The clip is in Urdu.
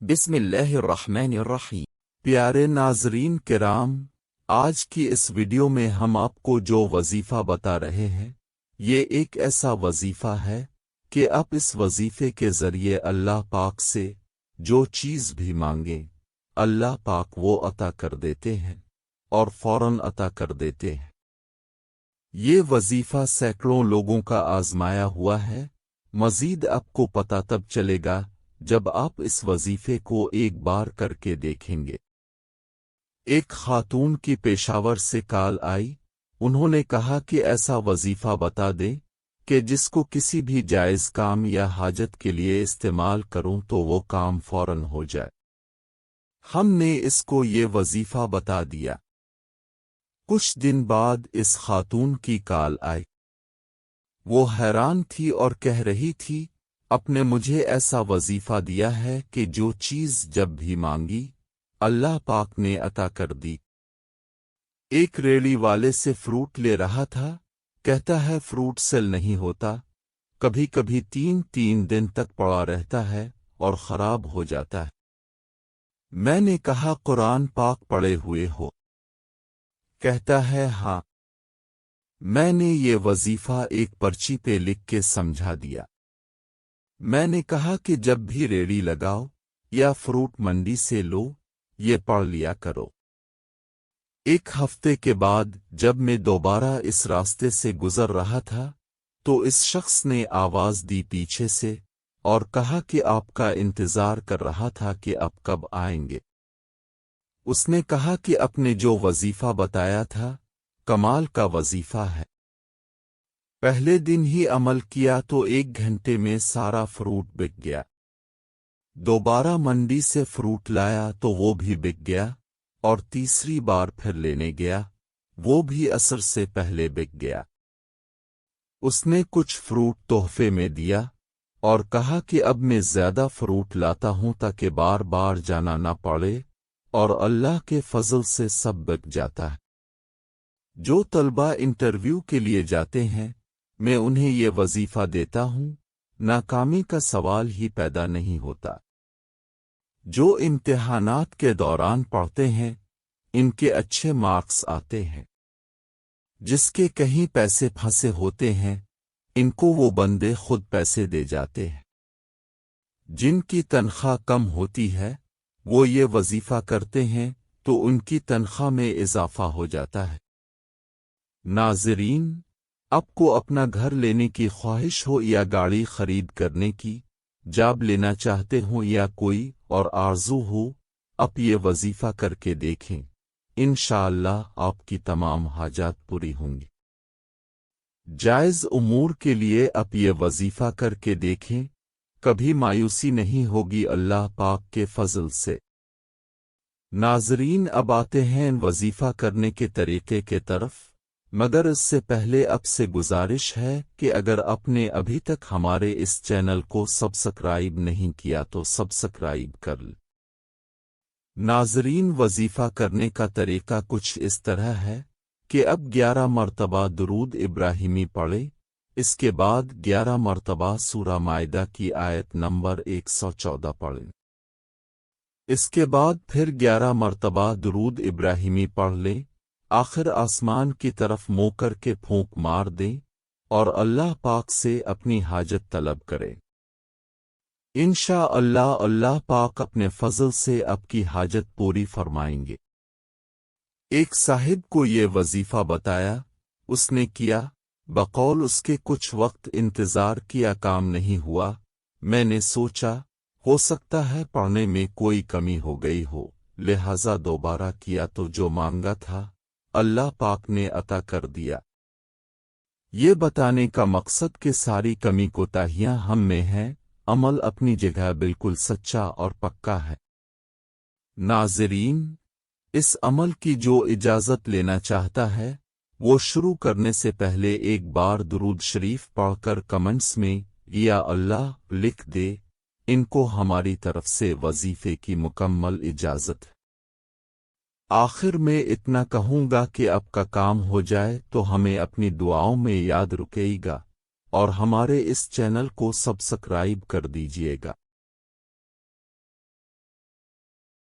بسم اللہ الرحمن الرحیم۔ پیارے ناظرین کرام، آج کی اس ویڈیو میں ہم آپ کو جو وظیفہ بتا رہے ہیں یہ ایک ایسا وظیفہ ہے کہ آپ اس وظیفے کے ذریعے اللہ پاک سے جو چیز بھی مانگیں اللہ پاک وہ عطا کر دیتے ہیں اور فوراً عطا کر دیتے ہیں۔ یہ وظیفہ سینکڑوں لوگوں کا آزمایا ہوا ہے۔ مزید آپ کو پتہ تب چلے گا جب آپ اس وظیفے کو ایک بار کر کے دیکھیں گے۔ ایک خاتون کی پشاور سے کال آئی، انہوں نے کہا کہ ایسا وظیفہ بتا دیں کہ جس کو کسی بھی جائز کام یا حاجت کے لیے استعمال کروں تو وہ کام فوراً ہو جائے۔ ہم نے اس کو یہ وظیفہ بتا دیا۔ کچھ دن بعد اس خاتون کی کال آئی۔ وہ حیران تھی اور کہہ رہی تھی، آپ نے مجھے ایسا وظیفہ دیا ہے کہ جو چیز جب بھی مانگی اللہ پاک نے عطا کر دی۔ ایک ریڑھی والے سے فروٹ لے رہا تھا، کہتا ہے فروٹ سیل نہیں ہوتا، کبھی کبھی 3 دن تک پڑا رہتا ہے اور خراب ہو جاتا ہے۔ میں نے کہا قرآن پاک پڑھے ہوئے ہو؟ کہتا ہے ہاں۔ میں نے یہ وظیفہ ایک پرچی پہ لکھ کے سمجھا دیا۔ میں نے کہا کہ جب بھی ریڑھی لگاؤ یا فروٹ منڈی سے لو یہ پڑھ لیا کرو۔ ایک ہفتے کے بعد جب میں دوبارہ اس راستے سے گزر رہا تھا تو اس شخص نے آواز دی پیچھے سے اور کہا کہ آپ کا انتظار کر رہا تھا کہ آپ کب آئیں گے۔ اس نے کہا کہ آپ نے جو وظیفہ بتایا تھا کمال کا وظیفہ ہے۔ پہلے دن ہی عمل کیا تو 1 گھنٹے میں سارا فروٹ بک گیا۔ دوبارہ منڈی سے فروٹ لایا تو وہ بھی بک گیا اور تیسری بار پھر لینے گیا، وہ بھی عصر سے پہلے بک گیا۔ اس نے کچھ فروٹ تحفے میں دیا اور کہا کہ اب میں زیادہ فروٹ لاتا ہوں تاکہ بار بار جانا نہ پڑے، اور اللہ کے فضل سے سب بک جاتا ہے۔ جو طلبہ انٹرویو کے لیے جاتے ہیں میں انہیں یہ وظیفہ دیتا ہوں، ناکامی کا سوال ہی پیدا نہیں ہوتا۔ جو امتحانات کے دوران پڑھتے ہیں ان کے اچھے مارکس آتے ہیں۔ جس کے کہیں پیسے پھنسے ہوتے ہیں ان کو وہ بندے خود پیسے دے جاتے ہیں۔ جن کی تنخواہ کم ہوتی ہے وہ یہ وظیفہ کرتے ہیں تو ان کی تنخواہ میں اضافہ ہو جاتا ہے۔ ناظرین، آپ کو اپنا گھر لینے کی خواہش ہو یا گاڑی خرید کرنے کی، جاب لینا چاہتے ہوں یا کوئی اور آرزو ہو، آپ یہ وظیفہ کر کے دیکھیں، انشاءاللہ آپ کی تمام حاجات پوری ہوں گی۔ جائز امور کے لیے آپ یہ وظیفہ کر کے دیکھیں، کبھی مایوسی نہیں ہوگی اللہ پاک کے فضل سے۔ ناظرین، اب آتے ہیں وظیفہ کرنے کے طریقے کے طرف، مگر اس سے پہلے آپ سے گزارش ہے کہ اگر آپ نے ابھی تک ہمارے اس چینل کو سبسکرائب نہیں کیا تو سبسکرائب کر لیں۔ ناظرین، وظیفہ کرنے کا طریقہ کچھ اس طرح ہے کہ اب 11 مرتبہ درود ابراہیمی پڑھیں، اس کے بعد 11 مرتبہ سورہ مائدہ کی آیت نمبر 114 پڑھیں۔ اس کے بعد پھر 11 مرتبہ درود ابراہیمی پڑھ لیں، آخر آسمان کی طرف منہ کر کے پھونک مار دیں اور اللہ پاک سے اپنی حاجت طلب کریں۔ انشاءاللہ اللہ پاک اپنے فضل سے آپ کی حاجت پوری فرمائیں گے۔ ایک صاحب کو یہ وظیفہ بتایا، اس نے کیا، بقول اس کے کچھ وقت انتظار کیا کام نہیں ہوا، میں نے سوچا ہو سکتا ہے پڑھنے میں کوئی کمی ہو گئی ہو، لہذا دوبارہ کیا تو جو مانگا تھا اللہ پاک نے عطا کر دیا۔ یہ بتانے کا مقصد کہ ساری کمی کوتاہیاں ہم میں ہیں، عمل اپنی جگہ بالکل سچا اور پکا ہے۔ ناظرین، اس عمل کی جو اجازت لینا چاہتا ہے وہ شروع کرنے سے پہلے ایک بار درود شریف پڑھ کر کمنٹس میں یا اللہ لکھ دے، ان کو ہماری طرف سے وظیفے کی مکمل اجازت ہے۔ آخر میں اتنا کہوں گا کہ آپ کا کام ہو جائے تو ہمیں اپنی دعاؤں میں یاد رکھیے گا اور ہمارے اس چینل کو سبسکرائب کر دیجیے گا۔